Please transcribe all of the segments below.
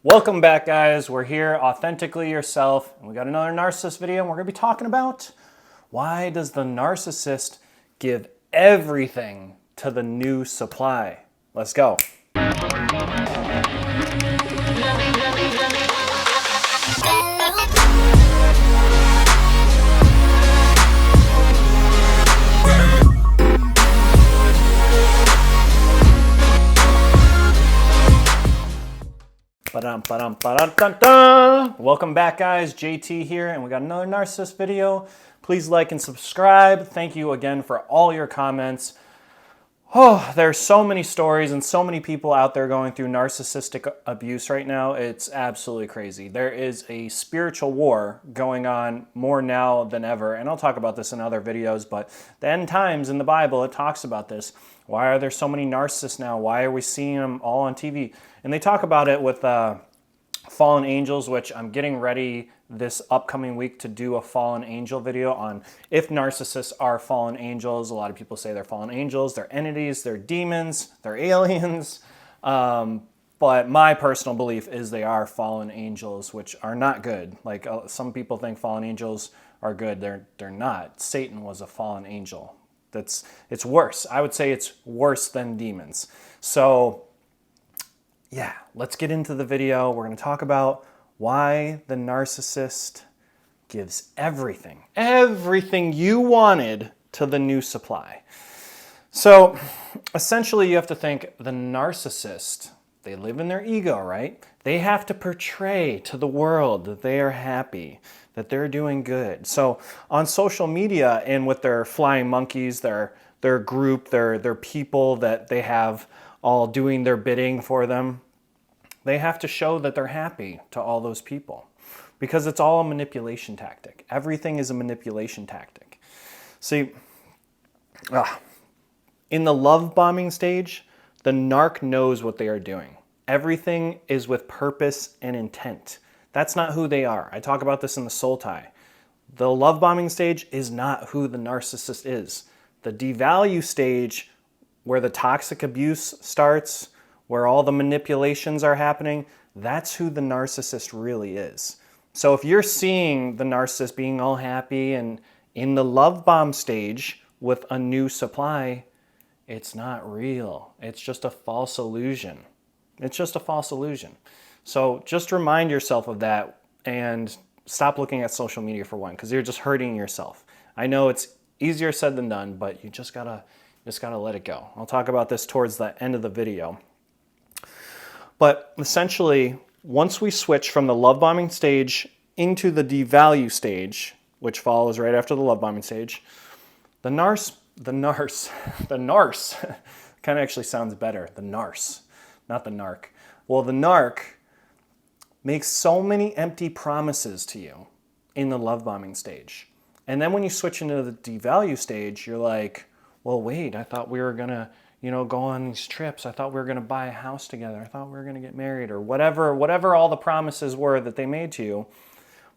Welcome back, guys. We're here, Authentically Yourself, and we got another narcissist video, and we're going to be talking about why does the narcissist give everything to the new supply? Let's go. Welcome back, guys. JT here, and we got another narcissist video. Please like and subscribe. Thank you again for all your comments. Oh, there's so many stories and so many people out there going through narcissistic abuse right now. It's absolutely crazy. There is a spiritual war going on more now than ever, and I'll talk about this in other videos, but the end times in the Bible, it talks about this. Why are there so many narcissists now? Why are we seeing them all on TV? And they talk about it with fallen angels, which I'm getting ready this upcoming week to do a fallen angel video on if narcissists are fallen angels. A lot of people say they're fallen angels, they're entities, they're demons, they're aliens. But my personal belief is they are fallen angels, which are not good. Like some people think fallen angels are good. They're not. Satan was a fallen angel. It's worse. I would say it's worse than demons. So yeah, let's get into the video. We're going to talk about why the narcissist gives everything you wanted to the new supply. So essentially you have to think the narcissist, they live in their ego, right? They have to portray to the world that they are happy, that they're doing good. So on social media and with their flying monkeys, their group, their people that they have all doing their bidding for them, they have to show that they're happy to all those people because it's all a manipulation tactic. Everything is a manipulation tactic. See, in the love bombing stage, the narc knows what they are doing. Everything is with purpose and intent. That's not who they are. I talk about this in the soul tie. The love bombing stage is not who the narcissist is. The devalue stage, where the toxic abuse starts, where all the manipulations are happening, that's who the narcissist really is. So if you're seeing the narcissist being all happy and in the love bomb stage with a new supply, it's not real. It's just a false illusion. It's just a false illusion. So just remind yourself of that and stop looking at social media for one, because you're just hurting yourself. I know it's easier said than done, but you just gotta let it go. I'll talk about this towards the end of the video. But essentially, once we switch from the love bombing stage into the devalue stage, which follows right after the love bombing stage, the narc kind of actually sounds better, the narc, not the narc. Well, the narc makes so many empty promises to you in the love bombing stage. And then when you switch into the devalue stage, you're like, well, wait, I thought we were gonna, go on these trips. I thought we were gonna buy a house together. I thought we were gonna get married, or whatever all the promises were that they made to you.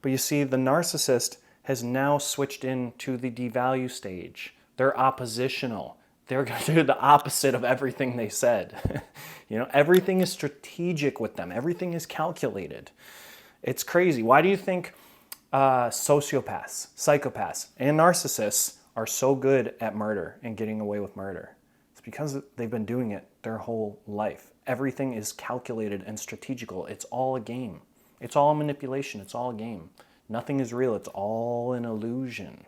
But you see, the narcissist has now switched into the devalue stage. They're oppositional. They're gonna do the opposite of everything they said. Everything is strategic with them. Everything is calculated. It's crazy. Why do you think sociopaths, psychopaths, and narcissists are so good at murder and getting away with murder? It's because they've been doing it their whole life. Everything is calculated and strategical. It's all a game. It's all a manipulation. It's all a game. Nothing is real. It's all an illusion.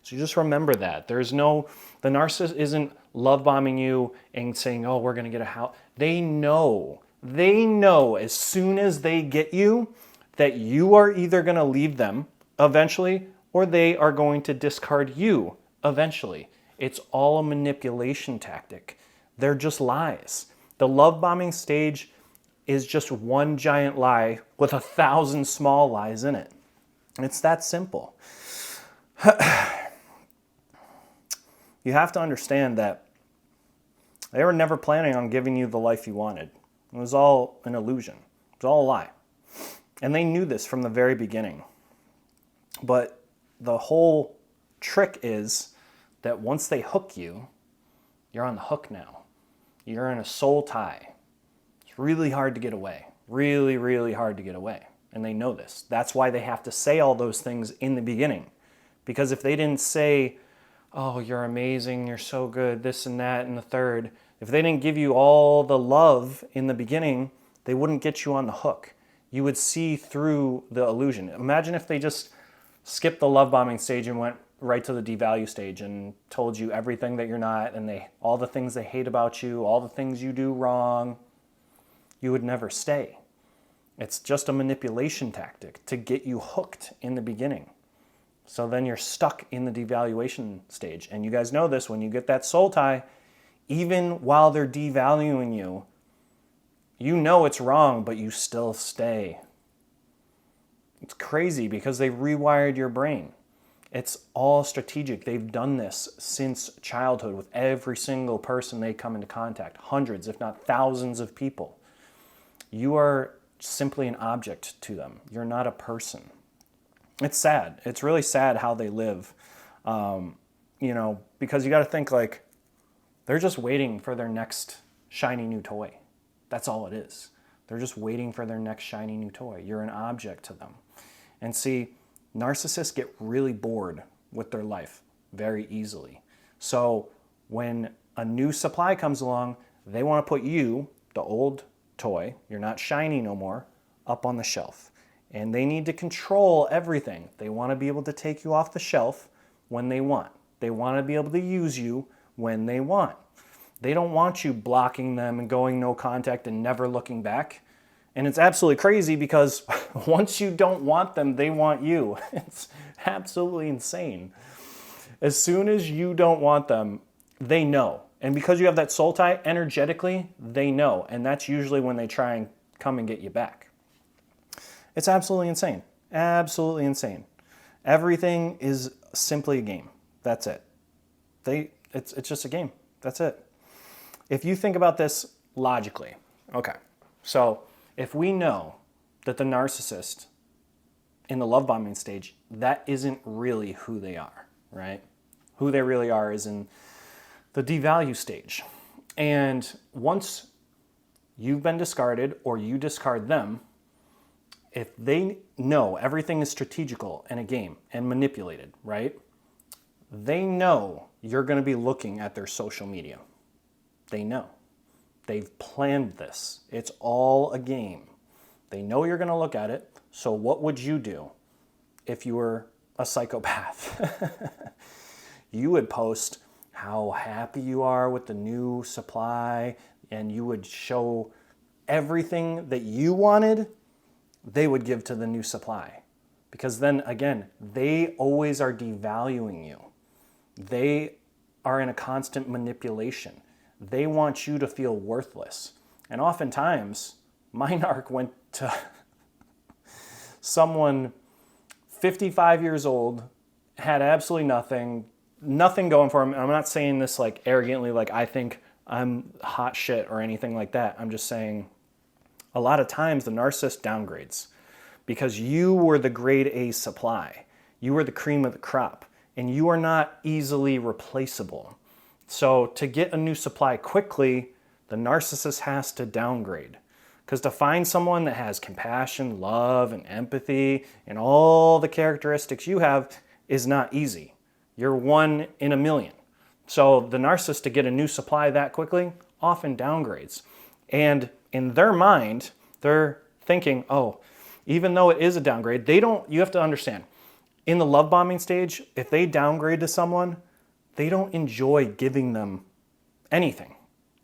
So just remember that. The narcissist isn't love bombing you and saying, oh, we're going to get a house. They know as soon as they get you that you are either going to leave them eventually or they are going to discard you eventually. It's all a manipulation tactic. They're just lies. The love bombing stage is just one giant lie with 1,000 small lies in it. It's that simple. You have to understand that they were never planning on giving you the life you wanted. It was all an illusion. It was all a lie. And they knew this from the very beginning. But the whole trick is that once they hook you, you're on the hook now. You're in a soul tie. It's really hard to get away. really, really hard to get away. And they know this. That's why they have to say all those things in the beginning. Because if they didn't say, oh, you're amazing, you're so good, this and that and the third, if they didn't give you all the love in the beginning, they wouldn't get you on the hook. You would see through the illusion. Imagine if they just skipped the love bombing stage and went right to the devalue stage and told you everything that you're not, and all the things they hate about you, all the things you do wrong. You would never stay. It's just a manipulation tactic to get you hooked in the beginning. So then you're stuck in the devaluation stage. And you guys know this, when you get that soul tie, even while they're devaluing you, you know it's wrong, but you still stay. It's crazy because they rewired your brain. It's all strategic. They've done this since childhood with every single person they come into contact. Hundreds, if not thousands of people. You are simply an object to them. You're not a person. It's sad. It's really sad how they live. Because you got to think like they're just waiting for their next shiny new toy. That's all it is. They're just waiting for their next shiny new toy. You're an object to them. And see, narcissists get really bored with their life very easily. So when a new supply comes along, they want to put you, the old toy, you're not shiny no more, up on the shelf. And they need to control everything. They want to be able to take you off the shelf when they want. They want to be able to use you when they want. They don't want you blocking them and going no contact and never looking back. And it's absolutely crazy because once you don't want them, they want you. It's absolutely insane. As soon as you don't want them, they know. And because you have that soul tie, energetically, they know. And that's usually when they try and come and get you back. It's absolutely insane. Absolutely insane. Everything is simply a game. That's it. It's just a game. That's it. If you think about this logically, okay, so if we know that the narcissist in the love bombing stage, that isn't really who they are, right? Who they really are is in the devalue stage. And once you've been discarded or you discard them, if they know everything is strategical and a game and manipulated, right? They know you're going to be looking at their social media. They know. They've planned this. It's all a game. They know you're going to look at it. So what would you do if you were a psychopath? You would post how happy you are with the new supply, and you would show everything that you wanted, they would give to the new supply. Because then, again, they always are devaluing you. They are in a constant manipulation. They want you to feel worthless. And oftentimes, my narc went to someone 55 years old, had absolutely nothing going for him. And I'm not saying this like arrogantly, like I think I'm hot shit or anything like that. I'm just saying a lot of times the narcissist downgrades because you were the grade A supply. You were the cream of the crop, and you are not easily replaceable. So to get a new supply quickly, the narcissist has to downgrade. Because to find someone that has compassion, love, and empathy, and all the characteristics you have is not easy. You're one in a million. So the narcissist, to get a new supply that quickly, often downgrades. And in their mind, they're thinking, oh, even though it is a downgrade, you have to understand, in the love bombing stage, if they downgrade to someone, they don't enjoy giving them anything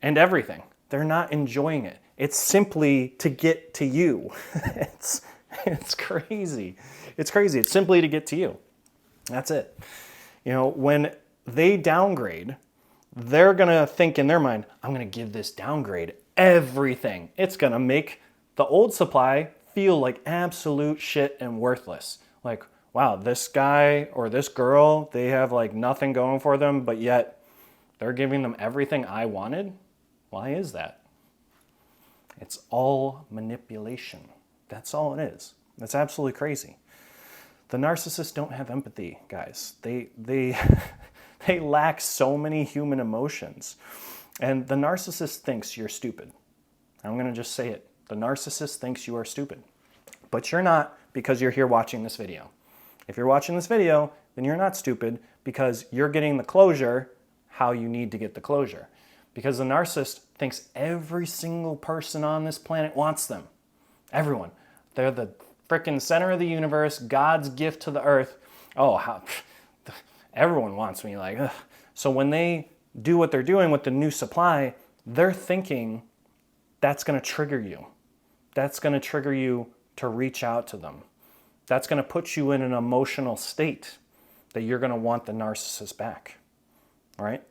and everything. They're not enjoying it. It's simply to get to you. It's crazy. It's crazy. It's simply to get to you. That's it. When they downgrade, they're going to think in their mind, I'm going to give this downgrade everything. It's going to make the old supply feel like absolute shit and worthless. Like, wow, this guy or this girl, they have like nothing going for them, but yet they're giving them everything I wanted. Why is that? It's all manipulation. That's all it is. That's absolutely crazy. The narcissists don't have empathy, guys. They lack so many human emotions. And the narcissist thinks you're stupid. I'm going to just say it. The narcissist thinks you are stupid. But you're not, because you're here watching this video. If you're watching this video, then you're not stupid because you're getting the closure how you need to get the closure. Because the narcissist thinks every single person on this planet wants them. Everyone. They're the freaking center of the universe, God's gift to the earth. Oh, everyone wants me. Like, ugh. So when they do what they're doing with the new supply, they're thinking that's going to trigger you. That's going to trigger you to reach out to them. That's going to put you in an emotional state that you're going to want the narcissist back. All right?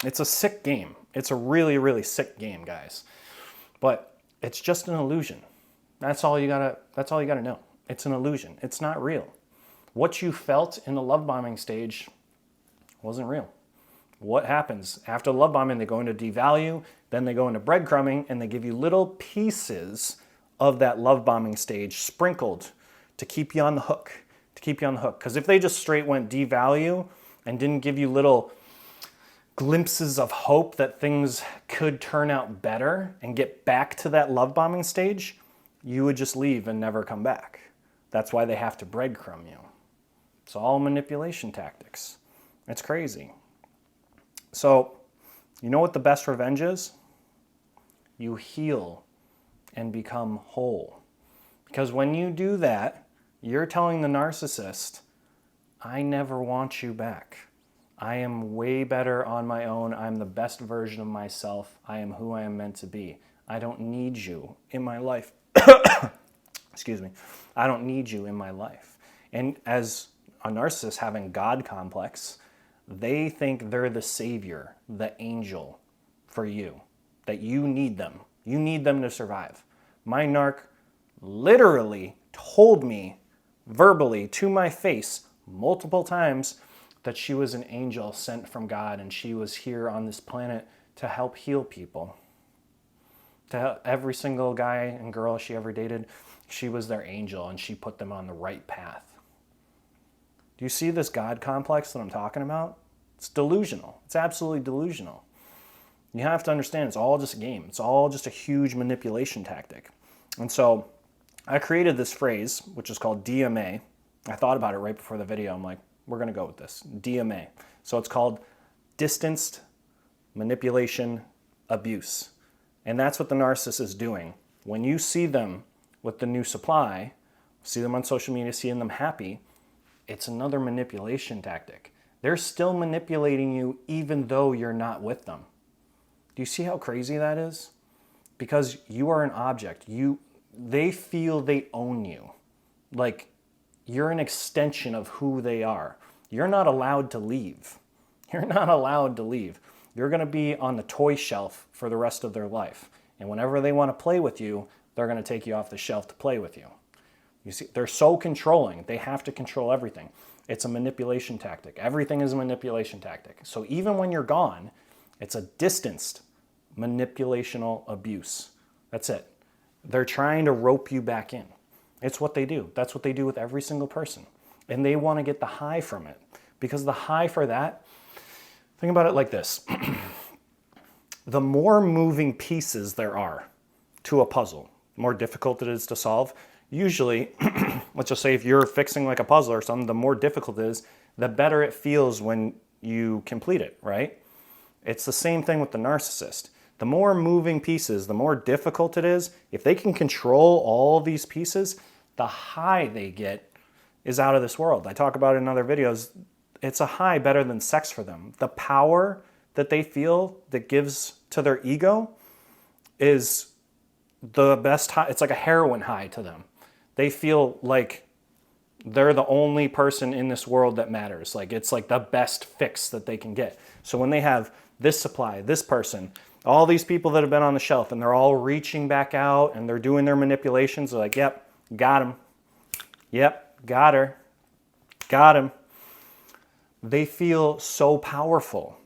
It's a sick game. It's a really, really sick game, guys. But it's just an illusion. That's all you gotta know. It's an illusion. It's not real. What you felt in the love bombing stage wasn't real. What happens after the love bombing? They go into devalue, then they go into breadcrumbing, and they give you little pieces of that love bombing stage sprinkled to keep you on the hook. To keep you on the hook. Because if they just straight went devalue and didn't give you little glimpses of hope that things could turn out better and get back to that love bombing stage, you would just leave and never come back. That's why they have to breadcrumb you. It's all manipulation tactics. It's crazy. So, you know what the best revenge is? You heal and become whole. Because when you do that, you're telling the narcissist, I never want you back. I am way better on my own. I'm the best version of myself. I am who I am meant to be. I don't need you in my life. Excuse me. I don't need you in my life. And as a narcissist having God complex, they think they're the savior, the angel for you, that you need them. You need them to survive. My narc literally told me verbally to my face multiple times that she was an angel sent from God and she was here on this planet to help heal people. To help every single guy and girl she ever dated, she was their angel and she put them on the right path. Do you see this God complex that I'm talking about? It's delusional. It's absolutely delusional. You have to understand it's all just a game. It's all just a huge manipulation tactic. And so I created this phrase, which is called DMA. I thought about it right before the video. I'm like, we're going to go with this. DMA. So it's called distanced manipulation abuse. And that's what the narcissist is doing. When you see them with the new supply, see them on social media, seeing them happy, it's another manipulation tactic. They're still manipulating you even though you're not with them. Do you see how crazy that is? Because you are an object. They feel they own you. Like you're an extension of who they are. You're not allowed to leave. You're not allowed to leave. You're going to be on the toy shelf for the rest of their life. And whenever they want to play with you, they're going to take you off the shelf to play with you. You see, they're so controlling. They have to control everything. It's a manipulation tactic. Everything is a manipulation tactic. So even when you're gone, it's a distanced manipulational abuse. That's it. They're trying to rope you back in. It's what they do. That's what they do with every single person. And they want to get the high from it. Because the high for that, think about it like this. The more moving pieces there are to a puzzle, the more difficult it is to solve. Usually, let's just say if you're fixing like a puzzle or something, the more difficult it is, the better it feels when you complete it, right? It's the same thing with the narcissist. The more moving pieces, the more difficult it is. If they can control all these pieces, the high they get is out of this world. I talk about it in other videos. It's a high better than sex for them. The power that they feel that gives to their ego is the best high. It's like a heroin high to them. They feel like they're the only person in this world that matters. Like it's like the best fix that they can get. So when they have this supply, this person, all these people that have been on the shelf and they're all reaching back out and they're doing their manipulations, they're like, yep, got him. Yep, got her. Got him. They feel so powerful.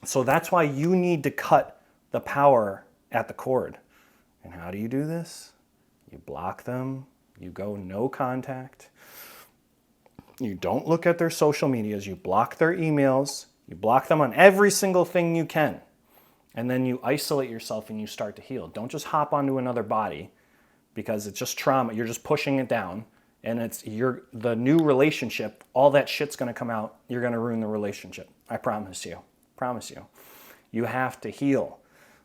So that's why you need to cut the power at the cord. And how do you do this? You block them. You go no contact. You don't look at their social medias. You block their emails. You block them on every single thing you can. And then you isolate yourself and you start to heal. Don't just hop onto another body because it's just trauma. You're just pushing it down. And it's the new relationship, all that shit's going to come out. You're going to ruin the relationship. I promise you. Promise you. You have to heal.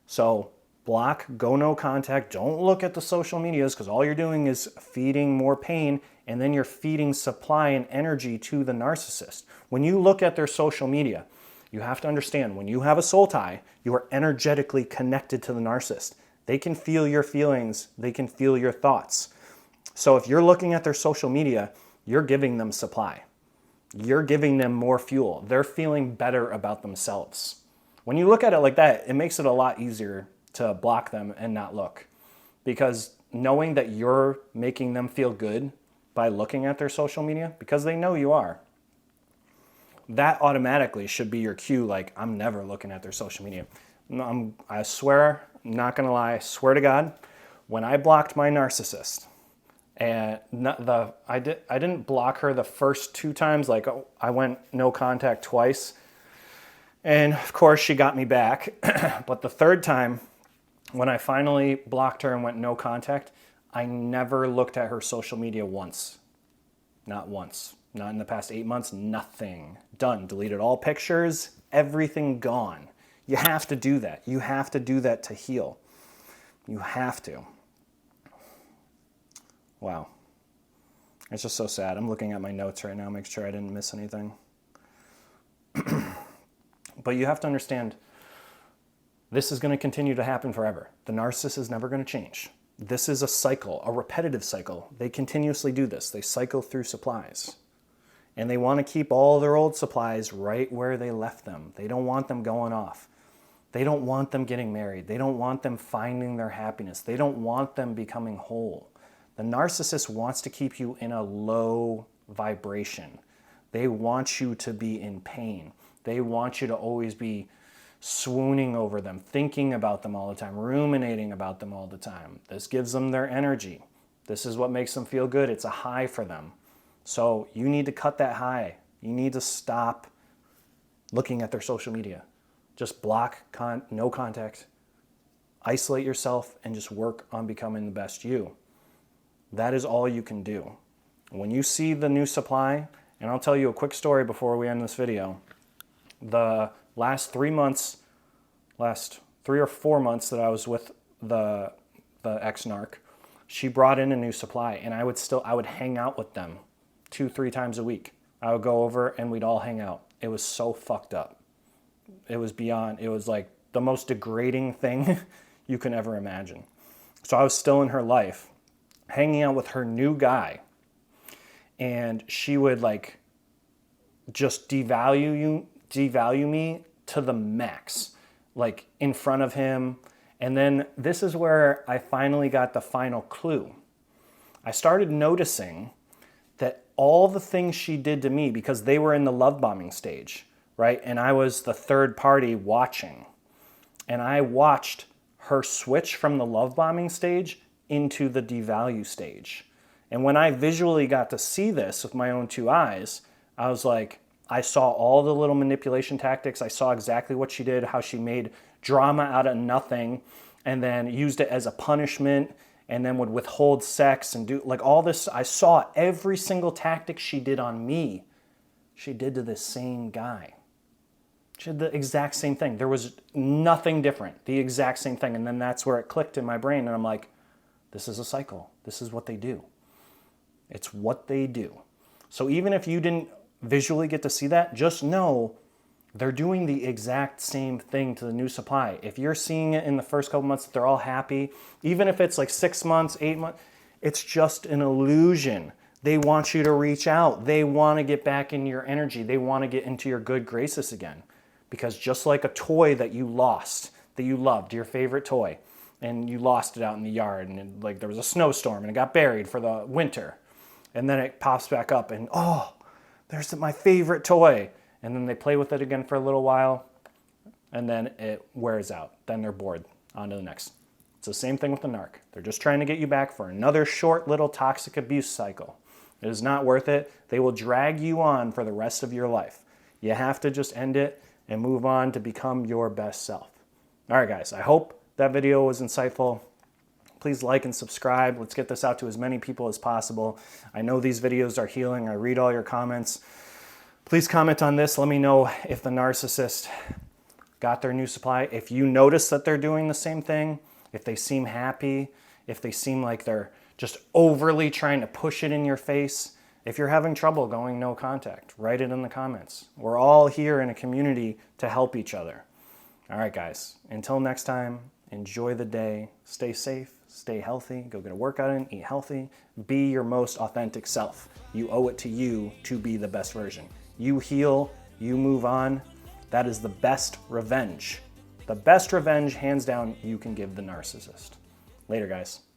So block, go no contact. Don't look at the social medias because all you're doing is feeding more pain, and then you're feeding supply and energy to the narcissist. When you look at their social media, you have to understand when you have a soul tie, you are energetically connected to the narcissist. They can feel your feelings. They can feel your thoughts. So if you're looking at their social media, you're giving them supply. You're giving them more fuel. They're feeling better about themselves. When you look at it like that, it makes it a lot easier to block them and not look. Because knowing that you're making them feel good by looking at their social media, because they know you are, that automatically should be your cue, like, I'm never looking at their social media. I swear, I'm not gonna lie, I swear to God, when I blocked my narcissist, and I didn't block her the first 2 times, like I went no contact twice, and of course she got me back. But the 3rd time, when I finally blocked her and went no contact, I never looked at her social media once. Not once. Not in the past 8 months, nothing. Done. Deleted all pictures, everything gone. You have to do that. You have to do that to heal. You have to. Wow. It's just so sad. I'm looking at my notes right now, make sure I didn't miss anything. But you have to understand, this is going to continue to happen forever. The narcissist is never going to change. This is a cycle, a repetitive cycle. They continuously do this. They cycle through supplies. And they want to keep all their old supplies right where they left them. They don't want them going off. They don't want them getting married. They don't want them finding their happiness. They don't want them becoming whole. The narcissist wants to keep you in a low vibration. They want you to be in pain. They want you to always be swooning over them, thinking about them all the time, ruminating about them all the time. This gives them their energy. This is what makes them feel good. It's a high for them. So you need to cut that high. You need to stop looking at their social media. Just block, no contact, isolate yourself, and just work on becoming the best you. That is all you can do. When you see the new supply, and I'll tell you a quick story before we end this video. The last 3 or 4 months that I was with the ex-narc, she brought in a new supply, and I would hang out with them 2-3 times a week. I would go over and we'd all hang out. It was so fucked up. It was like the most degrading thing you can ever imagine. So I was still in her life, hanging out with her new guy, and she would like just devalue me to the max, like in front of him. And then this is where I finally got the final clue. I started noticing that all the things she did to me, because they were in the love bombing stage, right? And I was the third party watching. And I watched her switch from the love bombing stage into the devalue stage. And when I visually got to see this with my own 2 eyes, I was like, I saw all the little manipulation tactics. I saw exactly what she did, how she made drama out of nothing and then used it as a punishment and then would withhold sex and do like all this. I saw every single tactic she did on me, she did to this same guy. She did the exact same thing. There was nothing different, the exact same thing. And then that's where it clicked in my brain. And I'm like, this is a cycle. This is what they do. It's what they do. So even if you didn't visually get to see that, just know they're doing the exact same thing to the new supply. If you're seeing it in the first couple months, they're all happy. Even if it's like 6 months, 8 months, it's just an illusion. They want you to reach out. They want to get back in your energy. They want to get into your good graces again. Because just like a toy that you lost, that you loved, your favorite toy, and you lost it out in the yard, and like there was a snowstorm and it got buried for the winter, and then it pops back up and oh, there's my favorite toy, and then they play with it again for a little while, and then it wears out. Then they're bored. On to the next. It's the same thing with the narc. They're just trying to get you back for another short little toxic abuse cycle. It is not worth it. They will drag you on for the rest of your life. You have to just end it and move on to become your best self. All right, guys, I hope that video was insightful. Please like and subscribe. Let's get this out to as many people as possible. I know these videos are healing. I read all your comments. Please comment on this. Let me know if the narcissist got their new supply. If you notice that they're doing the same thing, if they seem happy, if they seem like they're just overly trying to push it in your face, if you're having trouble going no contact, write it in the comments. We're all here in a community to help each other. All right, guys, until next time, enjoy the day, stay safe, stay healthy, go get a workout in, eat healthy, be your most authentic self. You owe it to you to be the best version. You heal, you move on. That is the best revenge. The best revenge, hands down, you can give the narcissist. Later, guys.